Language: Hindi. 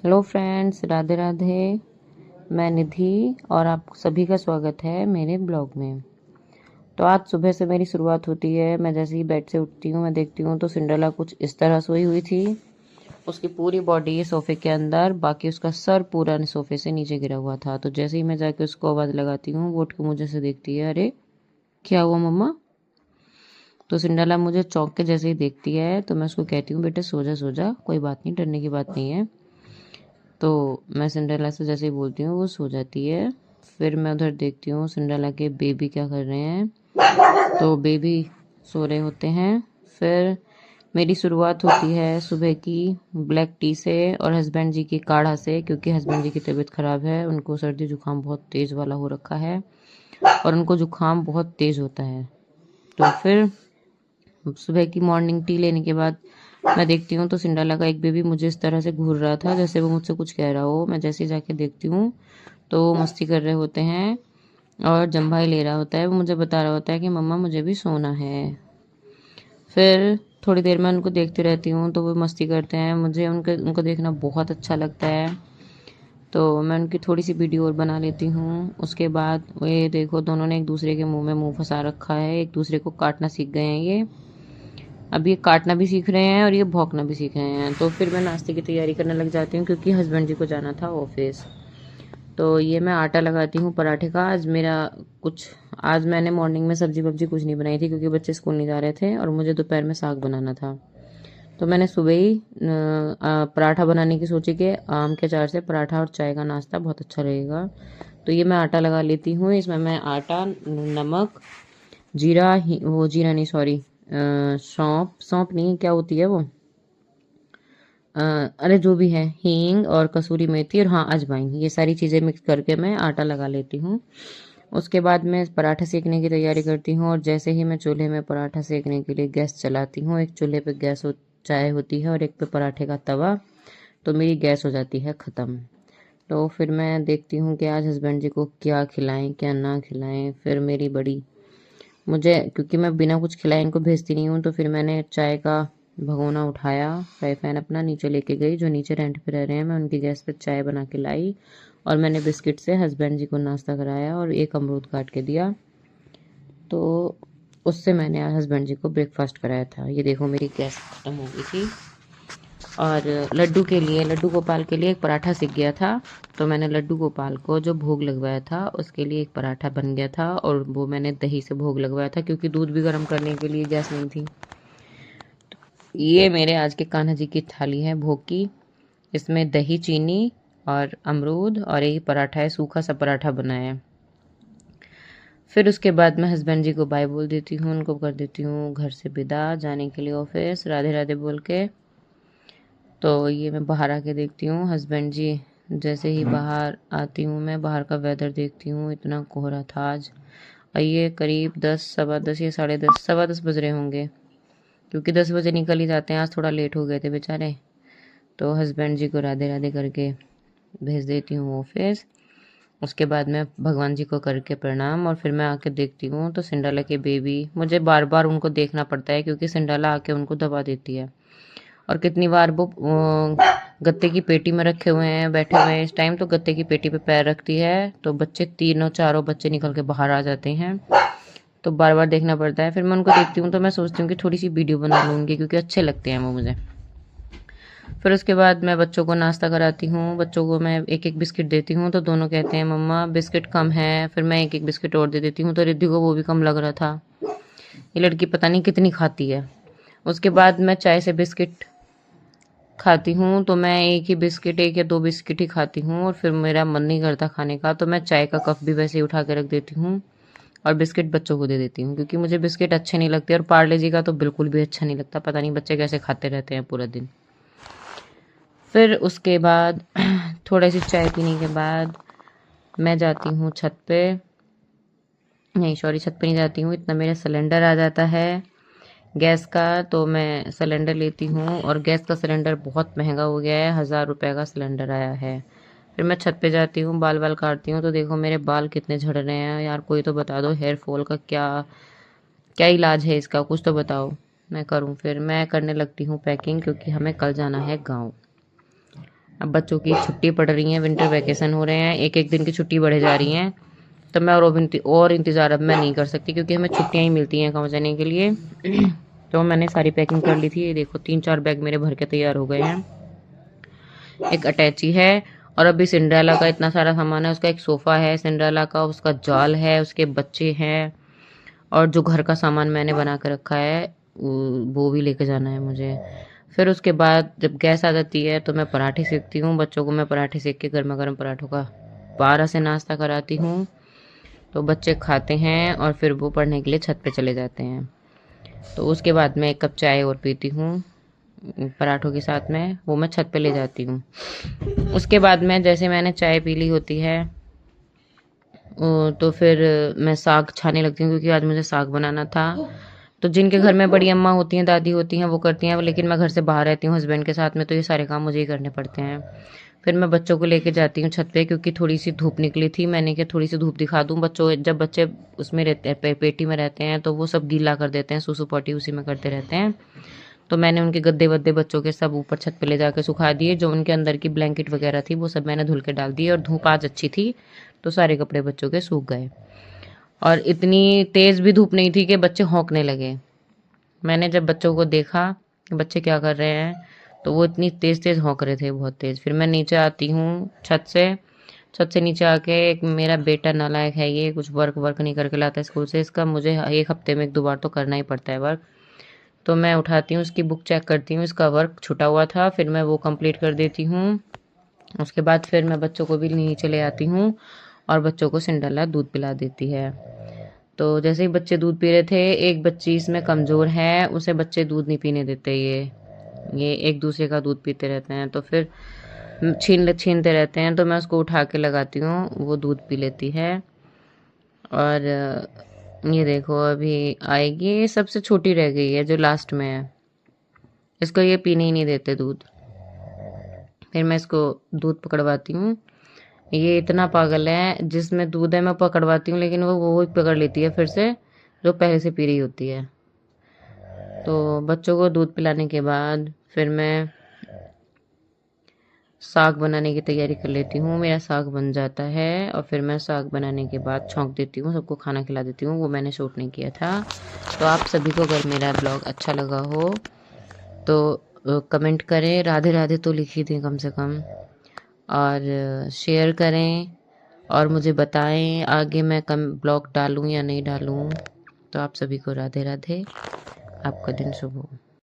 Hello friends, Radhe Radhe. मैं निधि और आप सभी का स्वागत है मेरे ब्लॉग में। तो आज सुबह से मेरी शुरुआत होती है। मैं जैसे ही बेड से उठती हूँ मैं देखती हूँ तो सिंड्रेला कुछ इस तरह सोई हुई थी। उसकी पूरी बॉडी सोफे के अंदर, बाकी उसका सर पूरा सोफे से नीचे गिरा हुआ था। तो जैसे ही मैं जाके उसको आवाज़ लगाती हूँ वो उठ के मुझे से देखती है, अरे क्या हुआ मम्मा। तो सिंड्रेला मुझे चौंक के जैसे ही देखती है तो मैं उसको कहती हूँ, बेटे सो जा, कोई बात नहीं, डरने की बात नहीं है। तो मैं सिंड्रेला से जैसे ही बोलती हूँ वो सो जाती है। फिर मैं उधर देखती हूँ सिंड्रेला के बेबी क्या कर रहे हैं। तो बेबी सो रहे होते हैं। फिर मेरी शुरुआत होती है सुबह की ब्लैक टी से और हस्बैंड जी की काढ़ा से, क्योंकि हस्बैंड जी की तबीयत ख़राब है। उनको सर्दी जुकाम बहुत तेज़ वाला हो रखा है और उनको जुकाम बहुत तेज़ होता है। तो फिर सुबह की मॉर्निंग टी लेने के बाद मैं देखती हूँ तो सिंड्रेला का एक बेबी मुझे इस तरह से घूर रहा था जैसे वो मुझसे कुछ कह रहा हो। मैं जैसे ही जाके देखती हूँ तो वो मस्ती कर रहे होते हैं और जम्भाई ले रहा होता है। वो मुझे बता रहा होता है कि मम्मा मुझे भी सोना है। फिर थोड़ी देर में उनको देखती रहती हूँ तो वो मस्ती करते हैं। मुझे उनको देखना बहुत अच्छा लगता है। तो मैं उनकी थोड़ी सी वीडियो और बना लेती हूँ। उसके बाद ये देखो, दोनों ने एक दूसरे के मुंह में मुंह फंसा रखा है, एक दूसरे को काटना सीख गए हैं ये। अब ये काटना भी सीख रहे हैं और ये भौंकना भी सीख रहे हैं। तो फिर मैं नाश्ते की तैयारी करने लग जाती हूँ क्योंकि हस्बैंड जी को जाना था ऑफिस। तो ये मैं आटा लगाती हूँ पराठे का। आज मैंने मॉर्निंग में सब्जी वब्जी कुछ नहीं बनाई थी क्योंकि बच्चे स्कूल नहीं जा रहे थे और मुझे दोपहर में साग बनाना था। तो मैंने सुबह ही पराठा बनाने की सोची कि आम के अचार से पराठा और चाय का नाश्ता बहुत अच्छा रहेगा। तो ये मैं आटा लगा लेती हूँ। इसमें मैं आटा, नमक, जीरा, वो जीरा नहीं, सॉरी, सौंफ, सौंफ नहीं, क्या होती है वो, अरे जो भी है, हींग और कसूरी मेथी और हाँ अजवाइन, ये सारी चीज़ें मिक्स करके मैं आटा लगा लेती हूँ। उसके बाद मैं पराठा सेकने की तैयारी करती हूँ और जैसे ही मैं चूल्हे में पराठा सेकने के लिए गैस चलाती हूँ, एक चूल्हे पे चाय होती है और एक पे पराठे का तवा, तो मेरी गैस हो जाती है ख़त्म। तो फिर मैं देखती हूँ कि आज हस्बैंड जी को क्या खिलाएं क्या ना खिलाएं। फिर मेरी बड़ी, मुझे, क्योंकि मैं बिना कुछ खिलाए इनको भेजती नहीं हूँ, तो फिर मैंने चाय का भगोना उठाया, फ्राई पैन अपना नीचे लेके गई। जो नीचे रेंट पे रह रहे हैं, मैं उनकी गैस पे चाय बना के लाई और मैंने बिस्किट से हस्बैंड जी को नाश्ता कराया और एक अमरूद काट के दिया। तो उससे मैंने हस्बैंड जी को ब्रेकफास्ट कराया था। ये देखो मेरी गैस खत्म हो गई थी। और लड्डू गोपाल के लिए एक पराठा सीख गया था। तो मैंने लड्डू गोपाल को जो भोग लगवाया था उसके लिए एक पराठा बन गया था और वो मैंने दही से भोग लगवाया था क्योंकि दूध भी गर्म करने के लिए गैस नहीं थी। ये मेरे आज के कान्हा जी की थाली है भोग की। इसमें दही, चीनी और अमरूद और एक पराठा है, सूखा सा पराठा बनाया है। फिर उसके बाद मैं हस्बैंड जी को बाय बोल देती हूँ, उनको कर देती हूँ घर से विदा जाने के लिए ऑफिस, राधे राधे बोल के। तो ये मैं बाहर आके देखती हूँ हस्बैंड जी, जैसे ही बाहर आती हूँ मैं बाहर का वेदर देखती हूँ, इतना कोहरा था आज। और ये करीब 10, सवा 10 या 10:30, सवा 10 बज रहे होंगे क्योंकि 10 बजे निकल ही जाते हैं। आज थोड़ा लेट हो गए थे बेचारे। तो हस्बैंड जी को राधे राधे करके भेज देती हूँ ऑफिस। उसके बाद मैं भगवान जी को करके प्रणाम और फिर मैं आके देखती हूँ तो सिंड्रेला के बेबी, मुझे बार बार उनको देखना पड़ता है क्योंकि सिंड्रेला आके उनको दबा देती है। और कितनी बार वो गत्ते की पेटी में रखे हुए हैं, बैठे हुए हैं इस टाइम, तो गत्ते की पेटी पे पैर रखती है तो बच्चे, तीनों चारों बच्चे निकल के बाहर आ जाते हैं। तो बार बार देखना पड़ता है। फिर मैं उनको देखती हूँ तो मैं सोचती हूँ कि थोड़ी सी वीडियो बना लूँगी क्योंकि अच्छे लगते हैं वो मुझे। फिर उसके बाद मैं बच्चों को नाश्ता कराती हूँ। बच्चों को मैं एक एक बिस्किट देती हूँ तो दोनों कहते हैं मम्मा बिस्किट कम है। फिर मैं एक एक बिस्किट और दे देती हूँ तो रिद्धि को वो भी कम लग रहा था। ये लड़की पता नहीं कितनी खाती है। उसके बाद मैं चाय से बिस्किट खाती हूँ तो मैं एक ही बिस्किट, एक या दो बिस्किट ही खाती हूँ और फिर मेरा मन नहीं करता खाने का तो मैं चाय का कप भी वैसे ही उठा के रख देती हूँ और बिस्किट बच्चों को दे देती हूँ क्योंकि मुझे बिस्किट अच्छे नहीं लगते और पार्ले जी का तो बिल्कुल भी अच्छा नहीं लगता। पता नहीं बच्चे कैसे खाते रहते हैं पूरा दिन। फिर उसके बाद थोड़ी सी चाय पीने के बाद मैं जाती हूँ छत पे, नहीं सॉरी, छत पे नहीं जाती हूँ, इतना मेरा सिलेंडर आ जाता है गैस का। तो मैं सिलेंडर लेती हूँ और गैस का सिलेंडर बहुत महंगा हो गया है, 1000 रुपये का सिलेंडर आया है। फिर मैं छत पे जाती हूँ, बाल बाल काटती हूँ तो देखो मेरे बाल कितने झड़ रहे हैं यार। कोई तो बता दो हेयर फॉल का क्या क्या इलाज है इसका, कुछ तो बताओ मैं करूँ। फिर मैं करने लगती हूँ पैकिंग क्योंकि हमें कल जाना है गाँव। अब बच्चों की छुट्टी पड़ रही है, विंटर वैकेशन हो रहे हैं, एक एक दिन की छुट्टी बढ़े जा रही हैं। तो मैं और इंतज़ार अब मैं नहीं कर सकती, क्योंकि हमें छुट्टियाँ ही मिलती हैं गाँव जाने के लिए। तो मैंने सारी पैकिंग कर ली थी। ये देखो 3-4 बैग मेरे भर के तैयार हो गए हैं। एक अटैची है, और अभी सिंड्रेला का इतना सारा सामान है। उसका एक सोफ़ा है सिंड्रेला का, उसका जाल है, उसके बच्चे हैं, और जो घर का सामान मैंने बना के रखा है वो भी लेके जाना है मुझे। फिर उसके बाद जब गैस आ जाती है तो मैं पराठे सेकती हूँ। बच्चों को मैं पराठे सेक के गर्मा गर्म पराठों का 12 से नाश्ता कराती हूँ। तो बच्चे खाते हैं और फिर वो पढ़ने के लिए छत पे चले जाते हैं। तो उसके बाद मैं 1 कप चाय और पीती हूँ पराठों के साथ में, वो मैं छत पे ले जाती हूँ। उसके बाद में जैसे मैंने चाय पी ली होती है तो फिर मैं साग छाने लगती हूँ, क्योंकि आज मुझे साग बनाना था। तो जिनके घर में बड़ी अम्मा होती हैं, दादी होती हैं, वो करती हैं, लेकिन मैं घर से बाहर रहती हूँ हस्बैंड के साथ में, तो ये सारे काम मुझे ही करने पड़ते हैं। फिर मैं बच्चों को लेके जाती हूँ छत पे, क्योंकि थोड़ी सी धूप निकली थी। मैंने क्या थोड़ी सी धूप दिखा दूँ बच्चों, जब बच्चे उसमें रहते हैं पेटी में रहते हैं तो वो सब गीला कर देते हैं, सूसू पोटी उसी में करते रहते हैं। तो मैंने उनके गद्दे वद्दे बच्चों के सब ऊपर छत पे ले जाके सुखा दिए। जो उनके अंदर की ब्लैंकेट वगैरह थी वो सब मैंने धुल के डाल दी, और धूप आज अच्छी थी तो सारे कपड़े बच्चों के सूख गए। और इतनी तेज़ भी धूप नहीं थी कि बच्चे हौंकने लगे। मैंने जब बच्चों को देखा कि बच्चे क्या कर रहे हैं, तो वो इतनी तेज़ तेज़ हौंक रहे थे, बहुत तेज़। फिर मैं नीचे आती हूँ छत से नीचे आके, एक मेरा बेटा नालायक है, ये कुछ वर्क नहीं करके लाता है स्कूल से। इसका मुझे 1 हफ्ते में 1-2 बार तो करना ही पड़ता है वर्क। तो मैं उठाती हूँ, उसकी बुक चेक करती हूँ, इसका वर्क छुटा हुआ था, फिर मैं वो कंप्लीट कर देती हूँ। उसके बाद फिर मैं बच्चों को भी नीचे ले आती हूँ, और बच्चों को सिंड्रेला दूध पिला देती है। तो जैसे ही बच्चे दूध पी रहे थे, एक बच्ची इसमें कमज़ोर है, उसे बच्चे दूध नहीं पीने देते। ये एक दूसरे का दूध पीते रहते हैं, तो फिर छीनते रहते हैं। तो मैं उसको उठा के लगाती हूँ, वो दूध पी लेती है। और ये देखो अभी आएगी, ये सबसे छोटी रह गई है जो लास्ट में है, इसको ये पीने ही नहीं देते दूध। फिर मैं इसको दूध पकड़वाती हूँ। ये इतना पागल है, जिसमें दूध है मैं पकड़वाती हूँ, लेकिन वो ही पकड़ लेती है फिर से, जो पहले से पी रही होती है। तो बच्चों को दूध पिलाने के बाद फिर मैं साग बनाने की तैयारी कर लेती हूँ। मेरा साग बन जाता है, और फिर मैं साग बनाने के बाद छौंक देती हूँ, सबको खाना खिला देती हूँ। वो मैंने शूट नहीं किया था। तो आप सभी को अगर मेरा ब्लॉग अच्छा लगा हो तो कमेंट करें, राधे राधे तो लिख ही दें कम से कम, और शेयर करें, और मुझे बताएं आगे मैं ब्लॉग डालूं या नहीं डालूं। तो आप सभी को राधे राधे, आपका दिन शुभ हो।